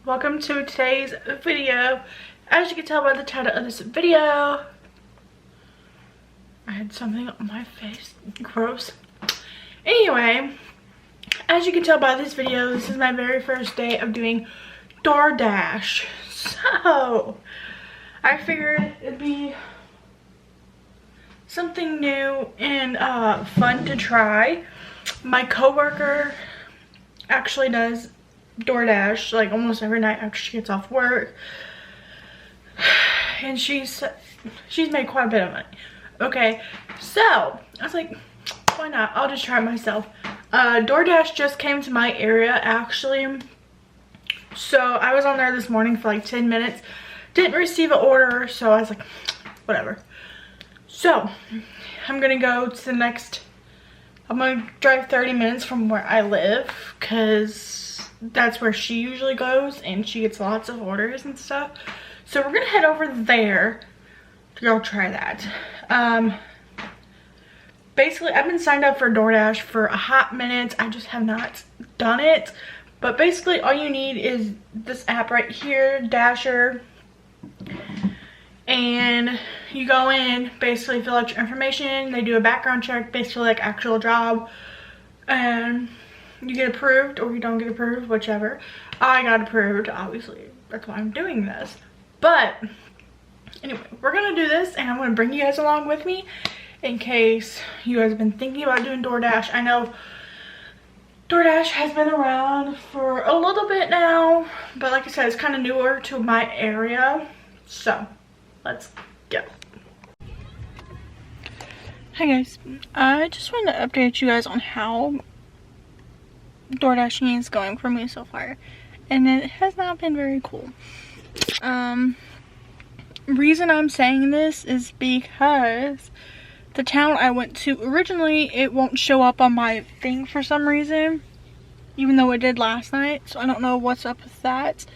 Welcome to today's video. As you can tell by the title of this video, I had something on my face. Gross. Anyway, as you can tell by this video, this is my very first day of doing DoorDash. So, I figured it'd be something new and fun to try. My coworker actually does DoorDash like almost every night after she gets off work, and she's made quite a bit of money. Okay, so I was like, why not? I'll just try it myself. DoorDash just came to my area actually, so I was on there this morning for like 10 minutes, didn't receive an order, so I was like, whatever. So I'm gonna go to the next, I'm gonna drive 30 minutes from where I live because that's where she usually goes and she gets lots of orders and stuff. So we're gonna head over there to go try that. Basically, I've been signed up for DoorDash for a hot minute. I just have not done it. But basically, all you need is this app right here, Dasher. And you go in, basically fill out your information. They do a background check, basically like actual job. And you get approved or you don't get approved, whichever. I got approved, obviously. That's why I'm doing this. But anyway, we're gonna do this and I'm gonna bring you guys along with me in case you guys have been thinking about doing DoorDash. I know DoorDash has been around for a little bit now, but like I said, it's kind of newer to my area. So let's go. Hi guys, I just wanted to update you guys on how DoorDashing is going for me so far, and it has not been very cool. Reason I'm saying this is because the town I went to originally, it won't show up on my thing for some reason, even though it did last night. So I don't know what's up with that.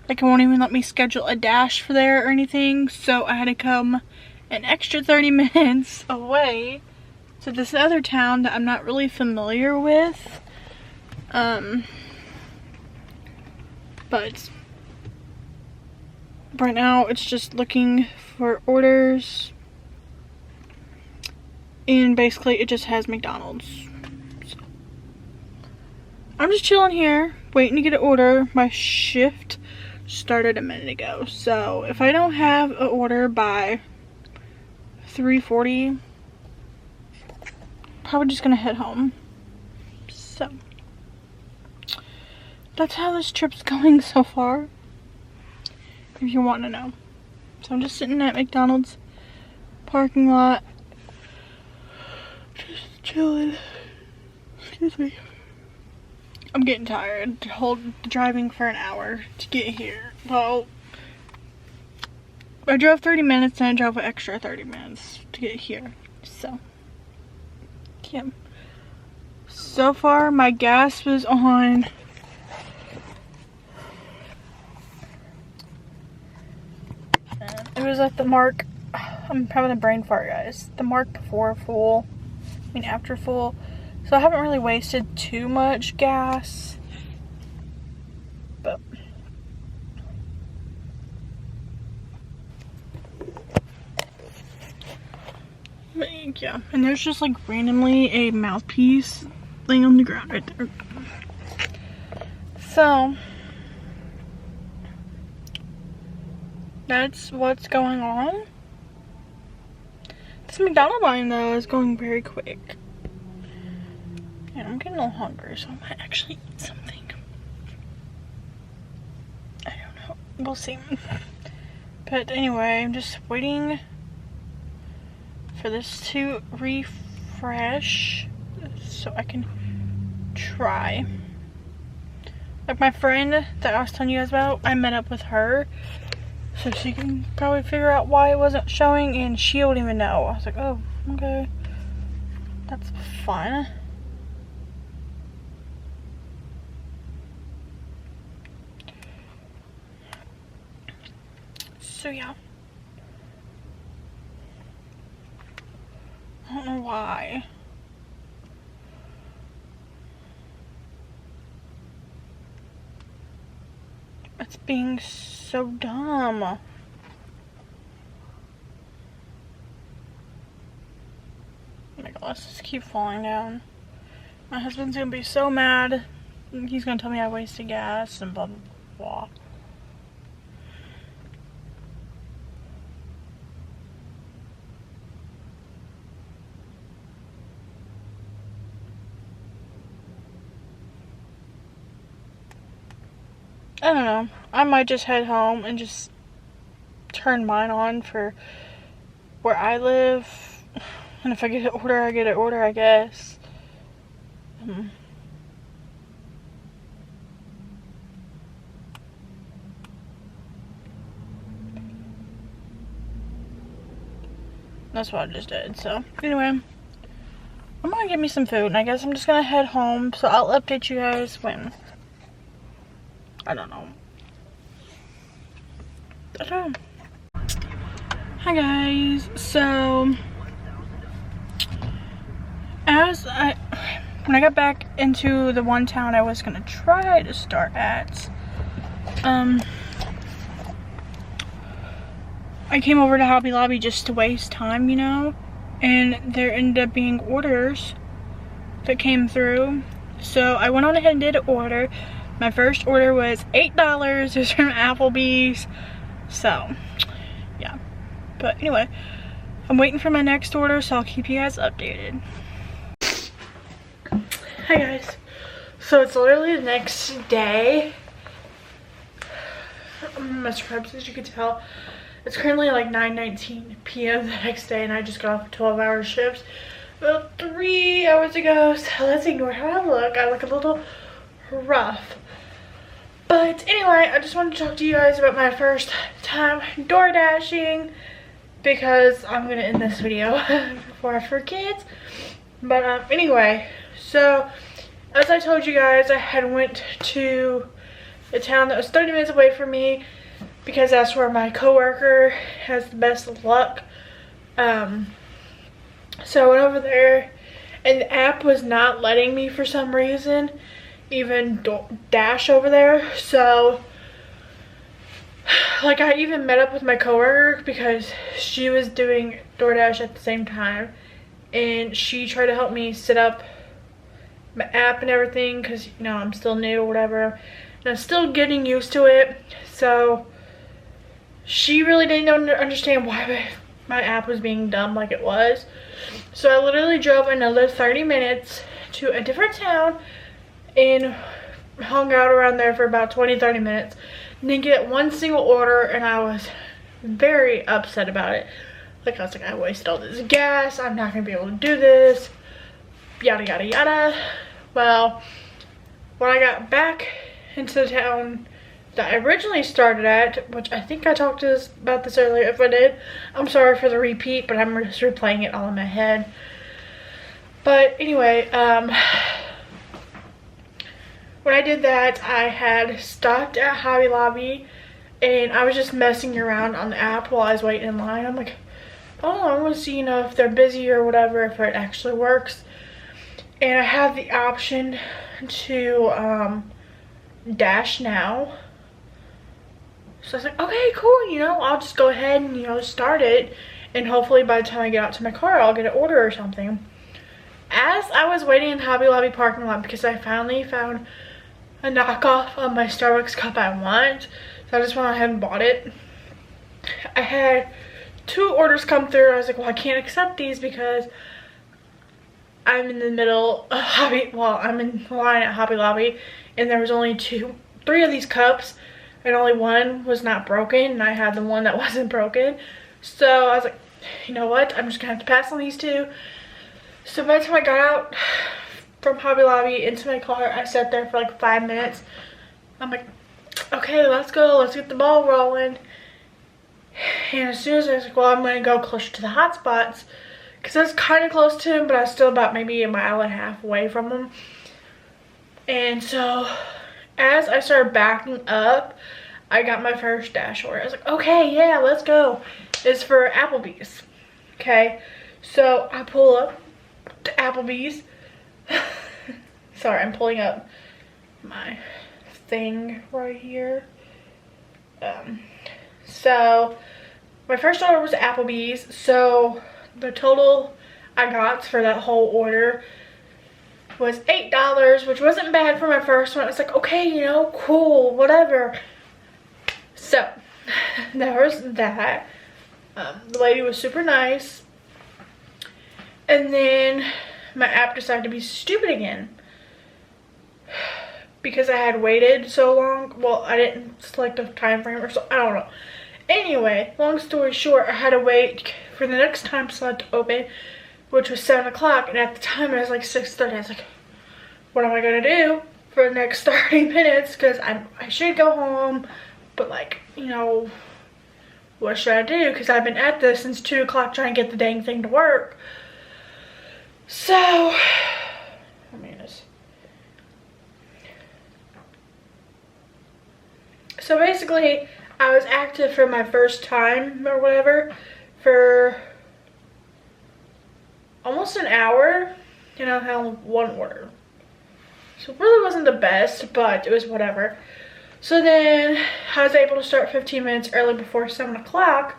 Like, it won't even let me schedule a dash for there or anything. So I had to come an extra 30 minutes away to this other town that I'm not really familiar with. But right now it's just looking for orders, and basically it just has McDonald's. So I'm just chilling here waiting to get an order. My shift started a minute ago, so if I don't have an order by 3:40, probably just gonna head home. So that's how this trip's going so far, if you want to know. So I'm just sitting at McDonald's parking lot, just chilling. Excuse me. I'm getting tired. Driving for an hour to get here. Well, I drove 30 minutes and I drove an extra 30 minutes to get here. So, yeah. So far, my gas was on it was at the mark. I'm having a brain fart, guys. The mark before full, after full. So I haven't really wasted too much gas, but yeah. And there's just like randomly a mouthpiece laying on the ground right there. So that's what's going on. This McDonald's line though is going very quick. And I'm getting a little hungry, so I might actually eat something. I don't know. We'll see. But anyway, I'm just waiting for this to refresh so I can try. Like my friend that I was telling you guys about, I met up with her so she can probably figure out why it wasn't showing, and she wouldn't even know. I was like, oh, okay. That's fun. So yeah. I don't know why. It's being so dumb. Oh my gosh, just keep falling down. My husband's gonna be so mad. He's gonna tell me I wasted gas and blah blah blah. I don't know. I might just head home and just turn mine on for where I live. And if I get an order, I get an order, I guess. That's what I just did. So, anyway, I'm gonna get me some food. And I guess I'm just gonna head home. So, I'll update you guys when. I don't know. Hi guys. So when I got back into the one town I was gonna try to start at, I came over to Hobby Lobby just to waste time, you know, and there ended up being orders that came through. So I went on ahead and did an order. My first order was $8. It was from Applebee's. So, yeah. But anyway, I'm waiting for my next order, so I'll keep you guys updated. Hi guys. So it's literally the next day. I'm Mr. Krabs, as you can tell. It's currently like 9:19 p.m. the next day, and I just got off a 12-hour shift about 3 hours ago. So let's ignore how I look. I look a little rough. But anyway, I just wanted to talk to you guys about my first time door dashing, because I'm gonna end this video before I forget. But anyway, so as I told you guys, I had went to a town that was 30 minutes away from me because that's where my coworker has the best luck. So I went over there, and the app was not letting me for some reason even dash over there. So like, I even met up with my coworker because she was doing DoorDash at the same time, and she tried to help me set up my app and everything, because you know I'm still new or whatever, and I'm still getting used to it. So she really didn't understand why my app was being dumb like it was. So I literally drove another 30 minutes to a different town and hung out around there for about 20-30 minutes. Didn't get one single order, and I was very upset about it. Like, I was like, I wasted all this gas, I'm not gonna be able to do this, yada yada yada. Well, when I got back into the town that I originally started at, which I think I talked about this earlier. If I did, I'm sorry for the repeat, but I'm just replaying it all in my head. But anyway, when I did that, I had stopped at Hobby Lobby, and I was just messing around on the app while I was waiting in line. I'm like, oh, I want to see, you know, if they're busy or whatever, if it actually works. And I have the option to dash now. So I was like, okay, cool, you know, I'll just go ahead and, you know, start it. And hopefully by the time I get out to my car, I'll get an order or something. As I was waiting in Hobby Lobby parking lot, because I finally found a knockoff of my Starbucks cup I want, so I just went ahead and bought it. I had 2 orders come through. I was like, well, I can't accept these because I'm in the middle of I'm in line at Hobby Lobby, and there was only 3 of these cups, and only one was not broken, and I had the one that wasn't broken. So I was like, you know what, I'm just gonna have to pass on these 2. So by the time I got out from Hobby Lobby into my car, I sat there for like 5 minutes. I'm like, okay, let's go, let's get the ball rolling. And as soon as I was like, well, I'm gonna go closer to the hot spots, because I was kind of close to him, but I was still about maybe 1.5 miles away from him. And so as I started backing up, I got my first dash order. I was like, okay, yeah, let's go. It's for Applebee's. Okay, so I pull up to Applebee's. Sorry, I'm pulling up my thing right here. So my first order was Applebee's. So the total I got for that whole order was $8, which wasn't bad for my first one. It's like, okay, you know, cool, whatever. So there was that. The lady was super nice. And then my app decided to be stupid again. Because I had waited so long. Well, I didn't select a time frame or so. I don't know. Anyway, long story short, I had to wait for the next time slot to open, which was 7 o'clock. And at the time, it was like 6:30. I was like, what am I going to do for the next 30 minutes? Because I should go home. But, like, you know, what should I do? Because I've been at this since 2 o'clock trying to get the dang thing to work. So, I mean, so basically, I was active for my first time or whatever for almost an hour, and I had one order. So it really wasn't the best, but it was whatever. So then I was able to start 15 minutes early before 7 o'clock.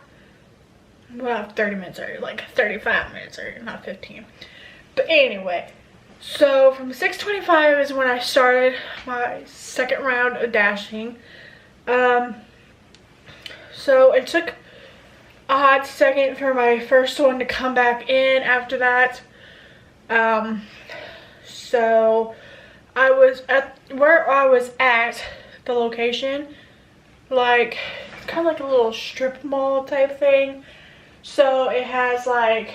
Well, 30 minutes early, like 35 minutes early, not 15. But anyway, so from 6:25 is when I started my second round of dashing. So it took a hot second for my first one to come back in after that. So I was at where I was at the location, like kind of like a little strip mall type thing. So it has like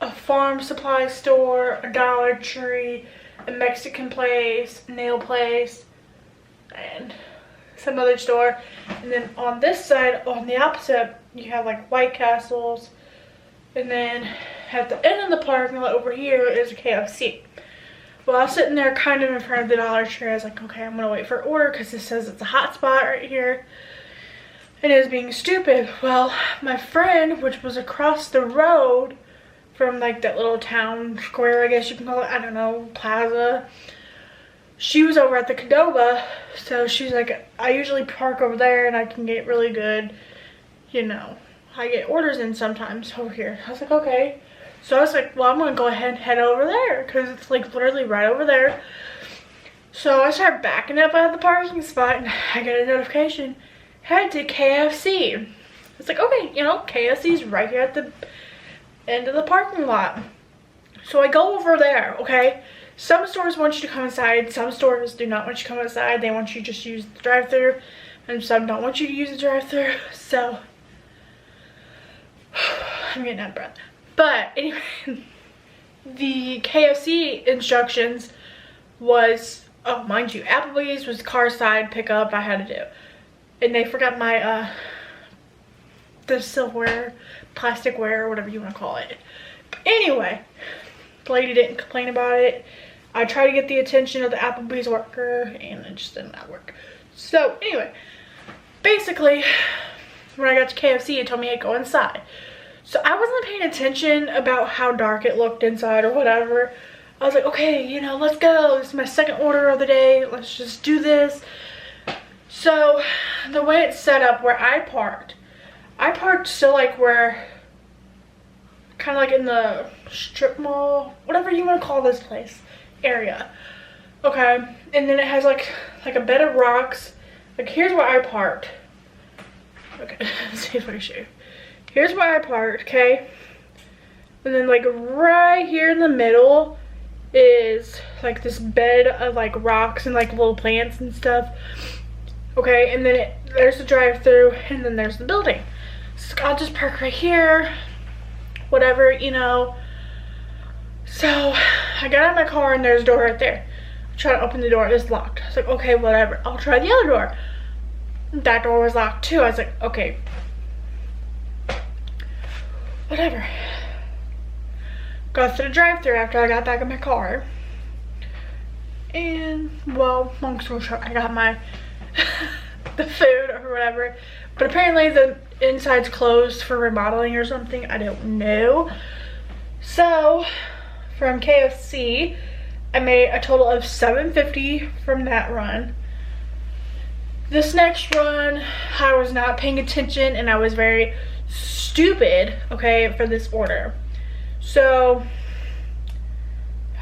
a farm supply store, a Dollar Tree, a Mexican place, nail place, and some other store. And then on this side, on the opposite, you have like White Castles. And then at the end of the parking lot over here is a KFC. Well, I was sitting there kind of in front of the Dollar Tree. I was like, okay, I'm gonna wait for order because it says it's a hot spot right here. And it was being stupid. Well, my friend, which was across the road from like that little town square, I guess you can call it, I don't know, plaza, she was over at the Qdoba. So she's like, I usually park over there and I can get really good, you know, I get orders in sometimes over here. I was like, okay. So I was like, well, I'm gonna go ahead and head over there because it's like literally right over there. So I started backing up out of the parking spot and I got a notification, head to KFC. It's like, okay, you know, KFC's right here at the end of the parking lot. So I go over there, okay? Some stores want you to come inside, some stores do not want you to come inside. They want you to just use the drive-thru, and some don't want you to use the drive-thru. So I'm getting out of breath. But anyway, the KFC instructions was, oh, mind you, Applebee's was car side pickup I had to do. And they forgot my, the silverware, plasticware, whatever you want to call it. But anyway, the lady didn't complain about it. I tried to get the attention of the Applebee's worker and it just did not work. So anyway, basically, when I got to KFC, it told me I'd go inside. So I wasn't paying attention about how dark it looked inside or whatever. I was like, okay, you know, let's go. This is my second order of the day. Let's just do this. So the way it's set up where I parked still like where, kind of like in the strip mall, whatever you want to call this place, area. Okay, and then it has like a bed of rocks. Like here's where I parked. Okay, let's see if I can show you. Here's where I parked, okay? And then like right here in the middle is like this bed of like rocks and like little plants and stuff. Okay, and then there's the drive-thru and then there's the building. So I'll just park right here, whatever, you know. So I got out of my car and there's a door right there. I tried to open the door, it's locked. I was like, okay, whatever, I'll try the other door. That door was locked too. I was like, okay, whatever. Got to the drive-thru after I got back in my car. And, well, long story short, I got my the food or whatever. But apparently the inside's closed for remodeling or something. I don't know. So, from KFC, I made a total of $7.50 from that run. This next run, I was not paying attention and I was very stupid, okay, for this order. So,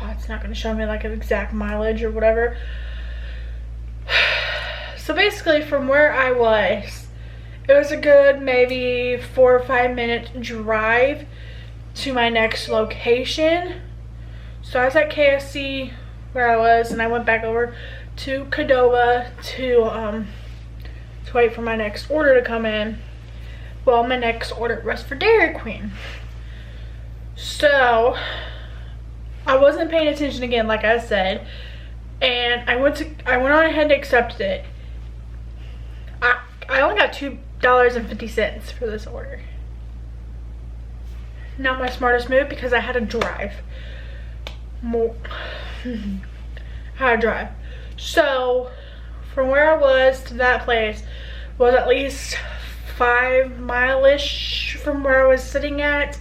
it's not going to show me like an exact mileage or whatever. So basically from where I was, it was a good maybe 4 or 5 minute drive to my next location. So I was at KFC where I was, and I went back over to Qdoba to wait for my next order to come in. Well, my next order was for Dairy Queen. So I wasn't paying attention again, like I said, and I went on ahead and accepted it. I only got $2.50 for this order. Not my smartest move because I had to drive more. How to drive. So from where I was to that place was at least 5 mile-ish from where I was sitting at.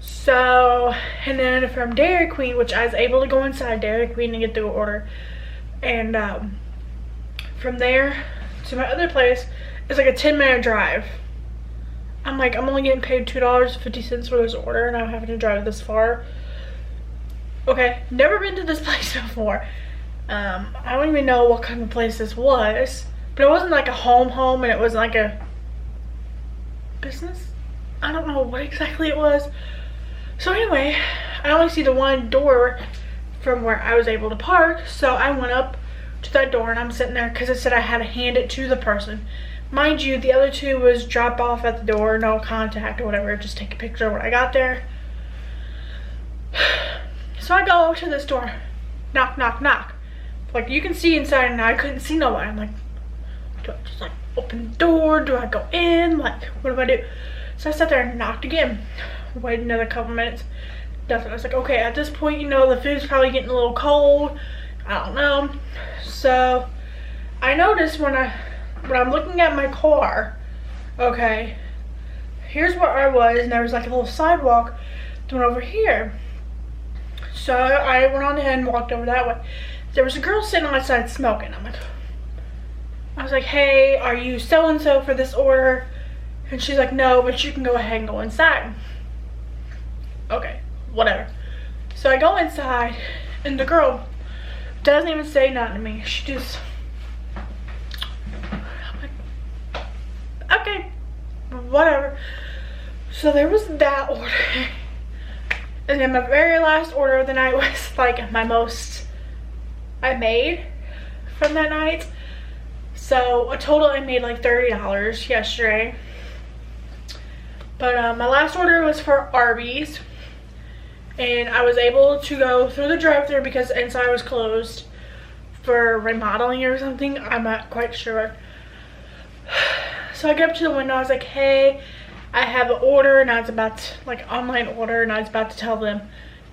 So, and then from Dairy Queen, which I was able to go inside Dairy Queen and get the order, and from there to my other place is like a 10-minute drive. I'm like, I'm only getting paid $2.50 for this order and I'm having to drive this far. Okay, never been to this place before. I don't even know what kind of place this was, but it wasn't like a home and it wasn't like a business. I don't know what exactly it was. So anyway, I only see the one door from where I was able to park, so I went up to that door and I'm sitting there because it said I had to hand it to the person. Mind you, the other two was drop off at the door, no contact or whatever, just take a picture when I got there. So I go to this door, knock, knock, knock. Like, you can see inside and I couldn't see nobody. I'm like, do I just like open the door? Do I go in? Like, what do I do? So I sat there and knocked again. Waited another couple minutes. Nothing. I was like, okay, at this point, you know, the food's probably getting a little cold. I don't know. So I noticed when I'm looking at my car, okay, here's where I was, and there was like a little sidewalk going over here. So I went on ahead and walked over that way. There was a girl sitting on my side smoking. I was like, hey, are you so-and-so for this order? And she's like, no, but you can go ahead and go inside. Okay, whatever. So I go inside, and the girl doesn't even say nothing to me. She just, I'm like, okay, whatever. So there was that order. And then my very last order of the night was like my most I made from that night. So a total I made like $30 yesterday. But my last order was for Arby's. And I was able to go through the drive-thru because the inside was closed for remodeling or something. I'm not quite sure. So I get up to the window. I was like, hey, I have an order. And I was about to, like, online order. And I was about to tell them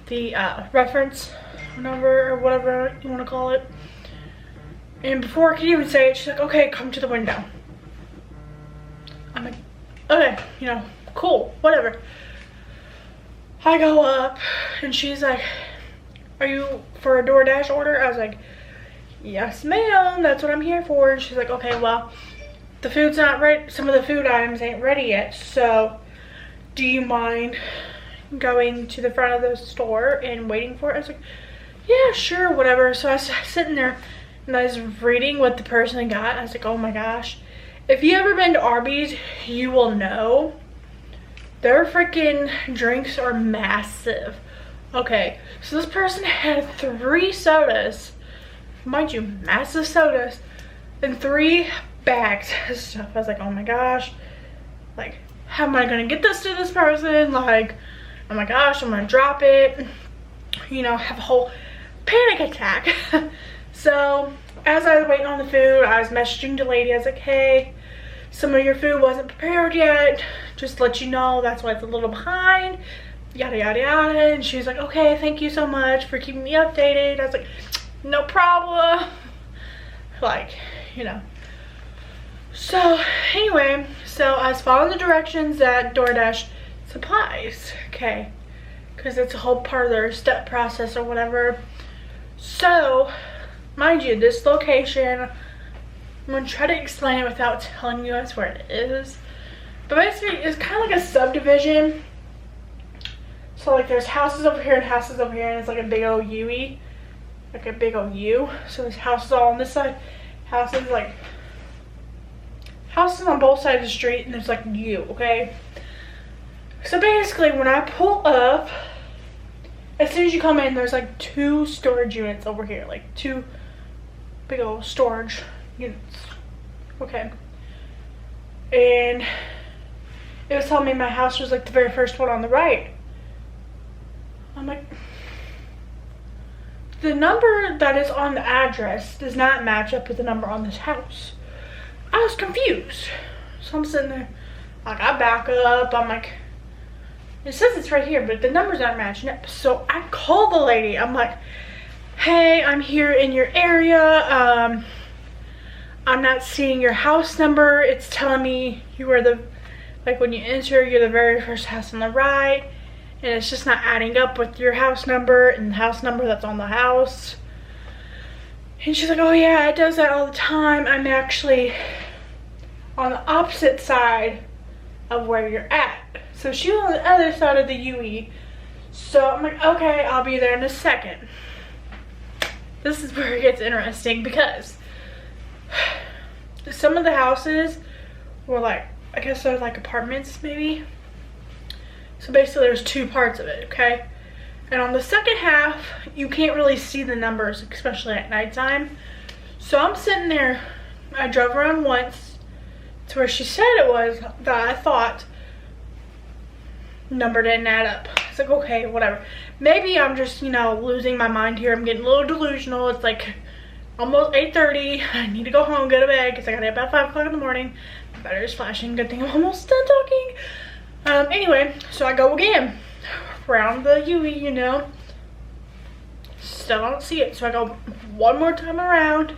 the reference number or whatever you want to call it. And before I could even say it, she's like, okay, come to the window. I'm like, okay, you know, cool, whatever. I go up and she's like, are you for a DoorDash order? I was like, yes ma'am, that's what I'm here for. And she's like, okay, well, the food's not ready. Some of the food items ain't ready yet. So do you mind going to the front of the store and waiting for it? I was like, yeah, sure, whatever. So I was sitting there and I was reading what the person got. I was like, oh my gosh. If you ever been to Arby's, you will know their freaking drinks are massive. Okay, so this person had 3 sodas, mind you, massive sodas, and 3 bags of stuff. I was like, oh my gosh, like, how am I gonna get this to this person? Like, oh my gosh, I'm gonna drop it, you know, have a whole panic attack. So as I was waiting on the food, I was messaging the lady. I was like, hey, some of your food wasn't prepared yet, just to let you know, that's why it's a little behind, yada yada yada. And she was like, okay, thank you so much for keeping me updated. I was like, no problem. Like, you know. So anyway, so I was following the directions that DoorDash supplies, okay, because it's a whole part of their step process or whatever. So mind you, this location I'm gonna try to explain it without telling you guys where it is. But basically, it's kind of like a subdivision. So like there's houses over here and houses over here, and it's like a big old U-y. Like a big old U. So there's houses all on this side. Houses on both sides of the street, and there's like U, okay? So basically, when I pull up, as soon as you come in, there's like 2 storage units over here. Like 2 big old storage units. Okay. And it was telling me my house was like the very first one on the right. I'm like, the number that is on the address does not match up with the number on this house. I was confused. So I'm sitting there, like, I back up. I'm like, it says it's right here, but the numbers aren't matching up. So I call the lady. I'm like, hey, I'm here in your area. I'm not seeing your house number. It's telling me you are the, like when you enter, you're the very first house on the right. And it's just not adding up with your house number and the house number that's on the house. And she's like, oh yeah, it does that all the time. I'm actually on the opposite side of where you're at. So she was on the other side of the UE. So I'm like, okay, I'll be there in a second. This is where it gets interesting because some of the houses were like, I guess they're like apartments maybe. So basically there's 2 parts of it, okay? And on the second half, you can't really see the numbers, especially at nighttime. So I'm sitting there, I drove around once to where she said it was, that I thought number didn't add up. It's like, okay, whatever. Maybe I'm just, you know, losing my mind here. I'm getting a little delusional. It's like almost 8:30. I need to go home, go to bed, because I got to about 5 o'clock in the morning. My battery's flashing. Good thing I'm almost done talking. Anyway, so I go again around the UE, you know. Still don't see it. So I go one more time around.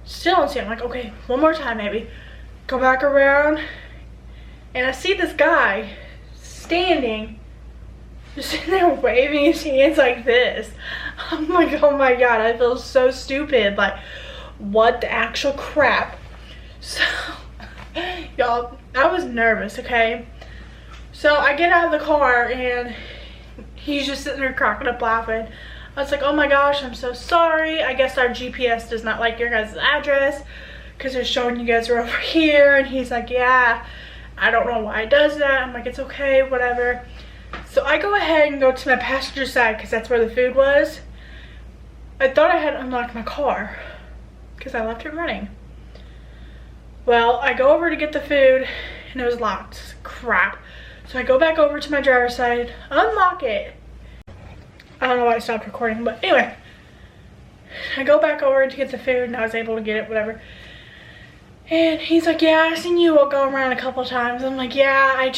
Still don't see it. I'm like, okay, one more time maybe. Go back around. And I see this guy standing, just sitting there waving his hands like this. I'm like, oh my god, I feel so stupid. Like, what the actual crap? So, y'all, I was nervous, okay? So I get out of the car and he's just sitting there cracking up laughing. I was like, oh my gosh, I'm so sorry. I guess our GPS does not like your guys' address because it's showing you guys are over here. And he's like, yeah, I don't know why it does that. I'm like, it's okay, whatever. So I go ahead and go to my passenger side because that's where the food was. I thought I had unlocked my car because I left it running. Well, I go over to get the food and it was locked. Crap. So I go back over to my driver's side, unlock it. I don't know why I stopped recording, but anyway. I go back over to get the food and I was able to get it, whatever. And he's like, yeah, I seen you go around a couple times. I'm like, yeah,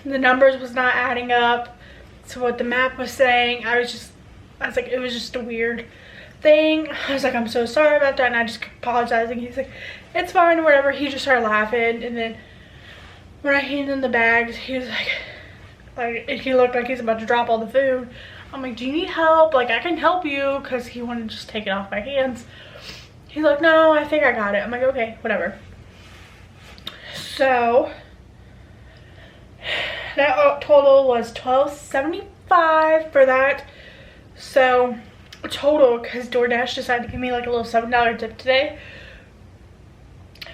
the numbers was not adding up to what the map was saying. I was like, it was just a weird thing. I was like, I'm so sorry about that. And I just kept apologizing. He's like, it's fine, whatever. He just started laughing. And then when I handed him the bags, he was like he looked like he's about to drop all the food. I'm like, do you need help? Like, I can help you, because he wanted to just take it off my hands. He's like, no, I think I got it. I'm like, okay, whatever. So that total was $12.75 for that. So total, because DoorDash decided to give me like a little $7 tip today.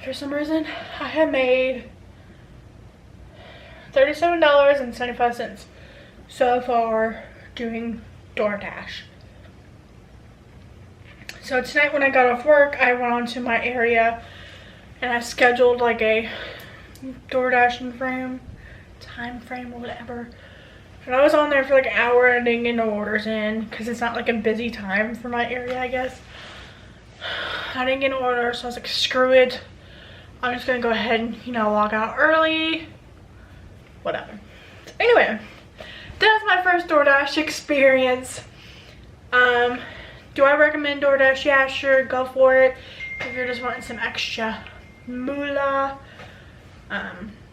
For some reason, I have made $37.75 so far doing DoorDash. So tonight when I got off work, I went on to my area and I scheduled like a DoorDashing time frame or whatever. And I was on there for like an hour and didn't get no orders in because it's not like a busy time for my area, I guess. I didn't get an order, so I was like, screw it. I'm just gonna go ahead and, you know, log out early. Whatever. So anyway, that's my first DoorDash experience. Do I recommend DoorDash? Yeah, sure, go for it. If you're just wanting some extra moolah.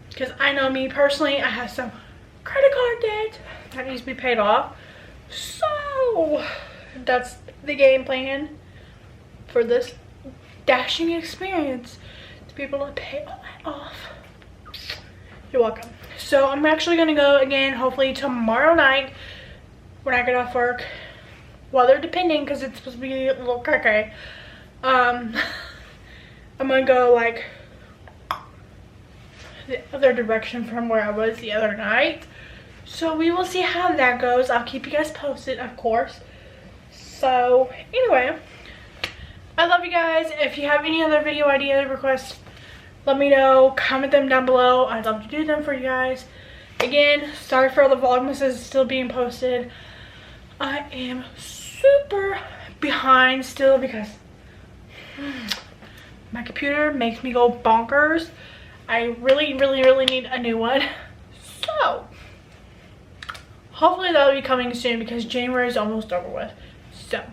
Because I know me personally, I have some credit card debt that needs to be paid off. So that's the game plan for this dashing experience to be able to pay all that off. You're welcome. So I'm actually gonna go again hopefully tomorrow night when I get off work. Weather depending, because it's supposed to be a little cray. I'm gonna go like the other direction from where I was the other night. So we will see how that goes. I'll keep you guys posted, of course. So anyway, I love you guys. If you have any other video idea requests, let me know. Comment them down below. I'd love to do them for you guys. Again, sorry for all the vlogmases still being posted. I am super behind still because my computer makes me go bonkers. I really need a new one. So hopefully that'll be coming soon because January is almost over with. So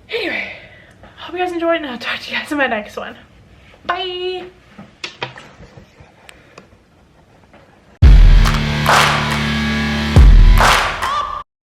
anyway, hope you guys enjoyed and I'll talk to you guys in my next one. Bye.